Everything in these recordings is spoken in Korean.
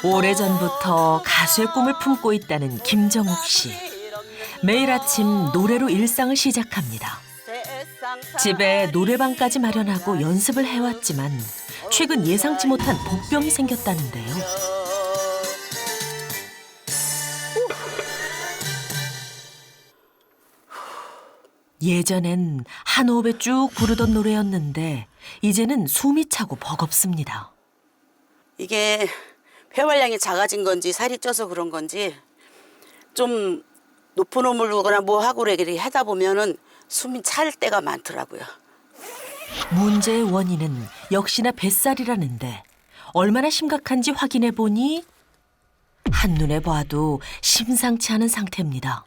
오래전부터 가수의 꿈을 품고 있다는 김정옥 씨. 매일 아침 노래로 일상을 시작합니다. 집에 노래방까지 마련하고 연습을 해왔지만 최근 예상치 못한 복병이 생겼다는데요. 예전엔 한 호흡에 쭉 부르던 노래였는데 이제는 숨이 차고 버겁습니다. 이게 폐활량이 작아진 건지 살이 쪄서 그런 건지 좀 높은 호흡을 누거나 뭐 하고 이렇게 하다 보면은 숨이 찰 때가 많더라고요. 문제의 원인은 역시나 뱃살이라는데 얼마나 심각한지 확인해 보니 한눈에 봐도 심상치 않은 상태입니다.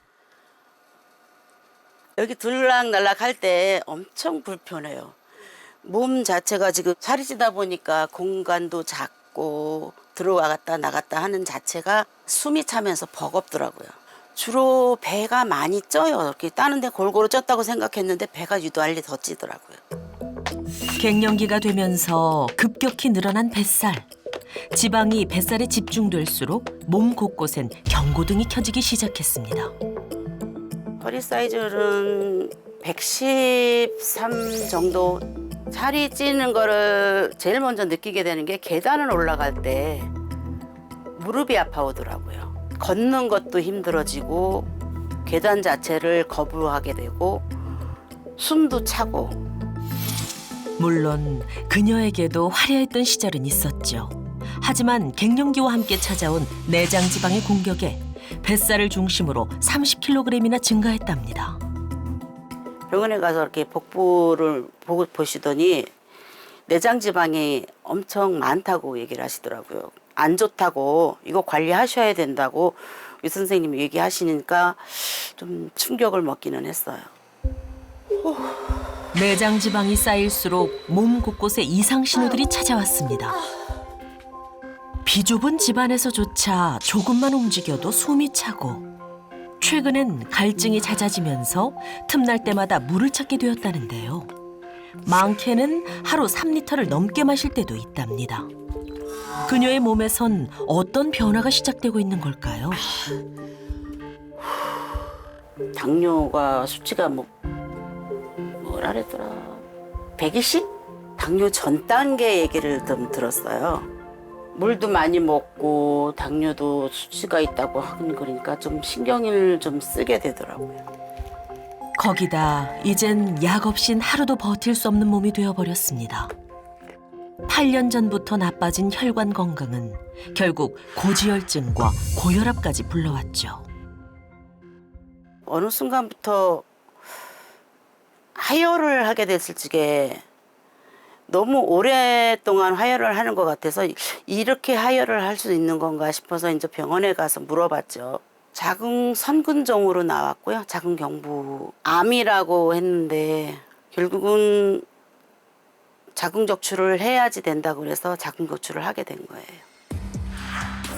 여기 들락날락 할 때 엄청 불편해요. 몸 자체가 지금 살이 찌다 보니까 공간도 작고 들어왔다 나갔다 하는 자체가 숨이 차면서 버겁더라고요. 주로 배가 많이 쪄요. 이렇게 따는데 골고루 쪘다고 생각했는데 배가 유달리 더 찌더라고요. 갱년기가 되면서 급격히 늘어난 뱃살. 지방이 뱃살에 집중될수록 몸 곳곳엔 경고등이 켜지기 시작했습니다. 허리 사이즈는 113 정도. 살이 찌는 거를 제일 먼저 느끼게 되는 게 계단을 올라갈 때 무릎이 아파오더라고요. 걷는 것도 힘들어지고 계단 자체를 거부하게 되고 숨도 차고. 물론 그녀에게도 화려했던 시절은 있었죠. 하지만 갱년기와 함께 찾아온 내장 지방의 공격에 뱃살을 중심으로 30kg이나 증가했답니다. 병원에 가서 이렇게 복부를 보시더니 내장 지방이 엄청 많다고 얘기를 하시더라고요. 안 좋다고, 이거 관리하셔야 된다고 이 선생님이 얘기하시니까 좀 충격을 먹기는 했어요. 내장 지방이 쌓일수록 몸 곳곳에 이상 신호들이 찾아왔습니다. 비좁은 집안에서조차 조금만 움직여도 숨이 차고 최근엔 갈증이 잦아지면서 틈날 때마다 물을 찾게 되었다는데요. 많게는 하루 3리터를 넘게 마실 때도 있답니다. 그녀의 몸에선 어떤 변화가 시작되고 있는 걸까요? 당뇨가 수치가 뭐라 그랬더라. 120? 당뇨 전 단계 얘기를 좀 들었어요. 물도 많이 먹고 당뇨도 수치가 있다고 하는 거니까 좀 신경을 좀 쓰게 되더라고요. 거기다 이젠 약 없인 하루도 버틸 수 없는 몸이 되어버렸습니다. 8년 전부터 나빠진 혈관 건강은 결국 고지혈증과 고혈압까지 불러왔죠. 어느 순간부터 하혈을 하게 됐을 적에 너무 오랫동안 하혈을 하는 것 같아서 이렇게 하혈을 할 수 있는 건가 싶어서 이제 병원에 가서 물어봤죠. 자궁 선근종으로 나왔고요. 자궁 경부 암이라고 했는데 결국은 자궁 적출을 해야지 된다고 그래서 자궁 적출을 하게 된 거예요.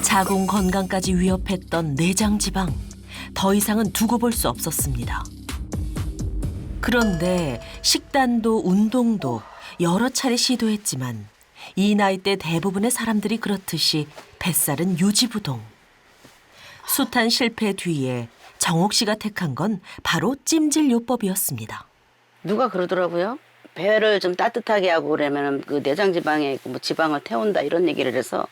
자궁 건강까지 위협했던 내장 지방. 더 이상은 두고 볼 수 없었습니다. 그런데 식단도 운동도 여러 차례 시도했지만 이 나이대 대부분의 사람들이 그렇듯이 뱃살은 유지부동. 숱한 실패 뒤에 정옥 씨가 택한 건 바로 찜질 요법이었습니다. 누가 그러더라고요. 배를 좀 따뜻하게 하고 그러면 그 내장 지방에 뭐 지방을 태운다 이런 얘기를 해서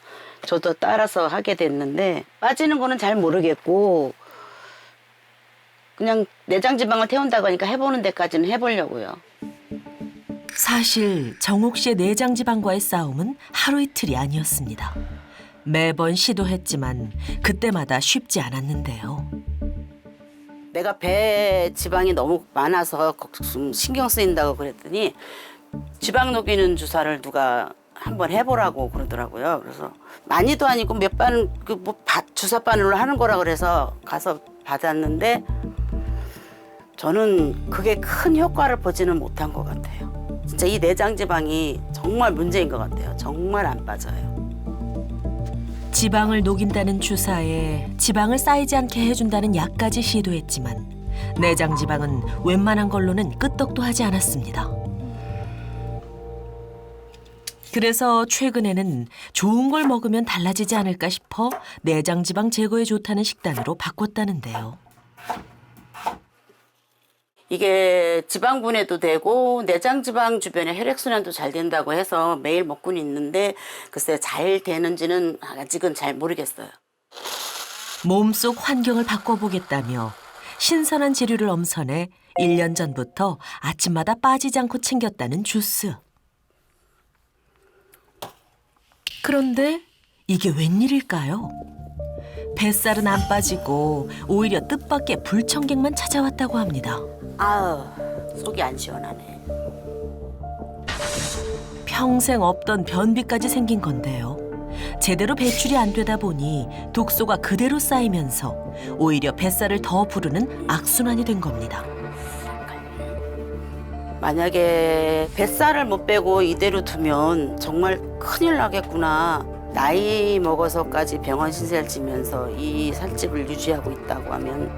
저도 따라서 하게 됐는데 빠지는 거는 잘 모르겠고 그냥 내장 지방을 태운다고 하니까 해보는 데까지는 해보려고요. 사실 정옥 씨의 내장 지방과의 싸움은 하루 이틀이 아니었습니다. 매번 시도했지만 그때마다 쉽지 않았는데요. 내가 배 지방이 너무 많아서 좀 신경 쓰인다고 그랬더니 지방 녹이는 주사를 누가 한번 해보라고 그러더라고요. 그래서 많이도 아니고 몇 반 주사 바늘로 하는 거라 그래서 가서 받았는데 저는 그게 큰 효과를 보지는 못한 것 같아요. 진짜 이 내장 지방이 정말 문제인 것 같아요. 정말 안 빠져요. 지방을 녹인다는 주사에 지방을 쌓이지 않게 해준다는 약까지 시도했지만 내장 지방은 웬만한 걸로는 끄떡도 하지 않았습니다. 그래서 최근에는 좋은 걸 먹으면 달라지지 않을까 싶어 내장 지방 제거에 좋다는 식단으로 바꿨다는데요. 이게 지방 분해도 되고 내장 지방 주변에 혈액 순환도 잘 된다고 해서 매일 먹고는 있는데 글쎄 잘 되는지는 아직은 잘 모르겠어요. 몸속 환경을 바꿔보겠다며 신선한 재료를 엄선해 1년 전부터 아침마다 빠지지 않고 챙겼다는 주스. 그런데 이게 웬일일까요? 뱃살은 안 빠지고 오히려 뜻밖의 불청객만 찾아왔다고 합니다. 아우, 속이 안 시원하네. 평생 없던 변비까지 생긴 건데요. 제대로 배출이 안 되다 보니 독소가 그대로 쌓이면서 오히려 뱃살을 더 부르는 악순환이 된 겁니다. 만약에 뱃살을 못 빼고 이대로 두면 정말 큰일 나겠구나. 나이 먹어서까지 병원 신세를 지면서 이 살집을 유지하고 있다고 하면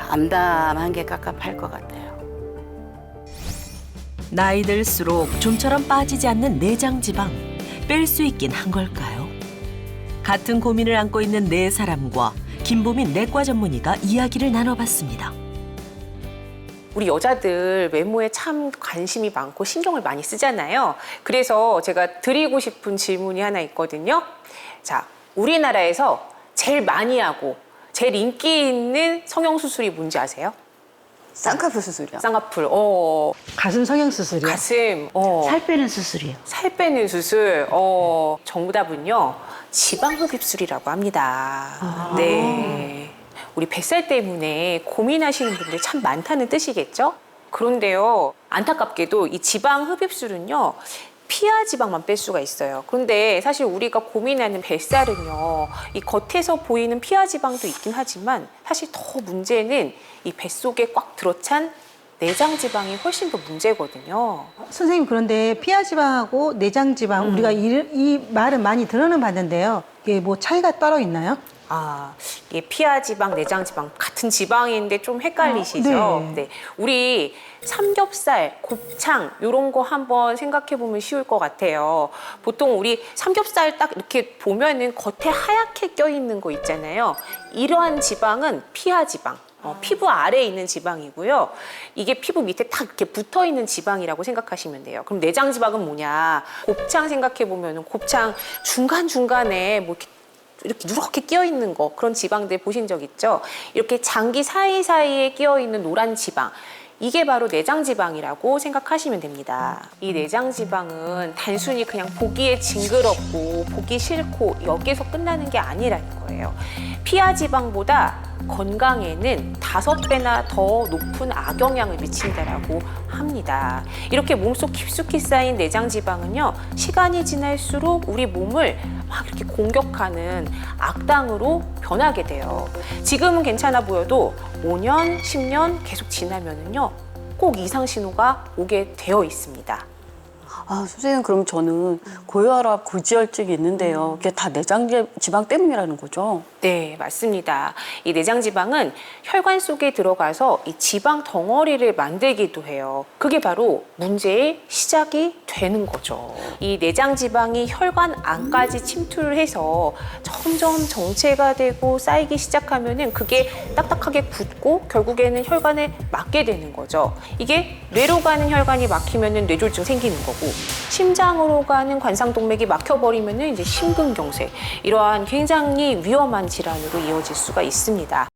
암담한 게 깝깝할 것 같아요. 나이 들수록 좀처럼 빠지지 않는 내장 지방 뺄 수 있긴 한 걸까요? 같은 고민을 안고 있는 네 사람과 김보민 내과 전문의가 이야기를 나눠봤습니다. 우리 여자들 외모에 참 관심이 많고 신경을 많이 쓰잖아요. 그래서 제가 드리고 싶은 질문이 하나 있거든요. 자, 우리나라에서 제일 많이 하고 제일 인기 있는 성형수술이 뭔지 아세요? 쌍꺼풀 수술이요. 쌍꺼풀. 가슴 성형수술이요. 가슴. 살 빼는 수술이요. 살 빼는 수술. 정답은요. 지방흡입술이라고 합니다. 네. 우리 뱃살 때문에 고민하시는 분들 참 많다는 뜻이겠죠? 그런데요, 안타깝게도 이 지방흡입술은요, 피하 지방만 뺄 수가 있어요. 그런데 사실 우리가 고민하는 뱃살은요, 이 겉에서 보이는 피하 지방도 있긴 하지만 사실 더 문제는 이 뱃속에 꽉 들어찬 내장 지방이 훨씬 더 문제거든요. 선생님, 그런데 피하지방하고 내장지방 우리가 이 말은 많이 들어는 봤는데요. 이게 뭐 차이가 따로 있나요? 이게 피하 지방, 내장 지방 같은 지방인데 좀 헷갈리시죠? 네. 네. 우리 삼겹살, 곱창 이런 거 한번 생각해 보면 쉬울 것 같아요. 보통 우리 삼겹살 딱 이렇게 보면은 겉에 하얗게 껴 있는 거 있잖아요. 이러한 지방은 피하 지방. 피부 아래에 있는 지방이고요. 이게 피부 밑에 딱 이렇게 붙어 있는 지방이라고 생각하시면 돼요. 그럼 내장 지방은 뭐냐? 곱창 생각해 보면은 곱창 중간중간에 뭐 이렇게 누렇게 끼어 있는 거, 그런 지방들 보신 적 있죠? 이렇게 장기 사이사이에 끼어 있는 노란 지방, 이게 바로 내장 지방이라고 생각하시면 됩니다. 이 내장 지방은 단순히 그냥 보기에 징그럽고 보기 싫고 여기서 끝나는 게 아니라는 거예요. 피하 지방보다 건강에는 5배나 더 높은 악영향을 미친다라고 합니다. 이렇게 몸속 깊숙이 쌓인 내장 지방은요, 시간이 지날수록 우리 몸을 막 이렇게 공격하는 악당으로 변하게 돼요. 지금은 괜찮아 보여도 5년, 10년 계속 지나면은요, 꼭 이상 신호가 오게 되어 있습니다. 선생님, 그럼 저는 고혈압, 고지혈증이 있는데요. 그게 다 내장 지방 때문이라는 거죠? 네, 맞습니다. 이 내장 지방은 혈관 속에 들어가서 이 지방 덩어리를 만들기도 해요. 그게 바로 문제의 시작이 되는 거죠. 이 내장 지방이 혈관 안까지 침투를 해서 점점 정체가 되고 쌓이기 시작하면은 그게 딱딱하게 굳고 결국에는 혈관에 막게 되는 거죠. 이게 뇌로 가는 혈관이 막히면은 뇌졸중 생기는 거고, 심장으로 가는 관상동맥이 막혀버리면은 이제 심근경색, 이러한 굉장히 위험한 질환으로 이어질 수가 있습니다.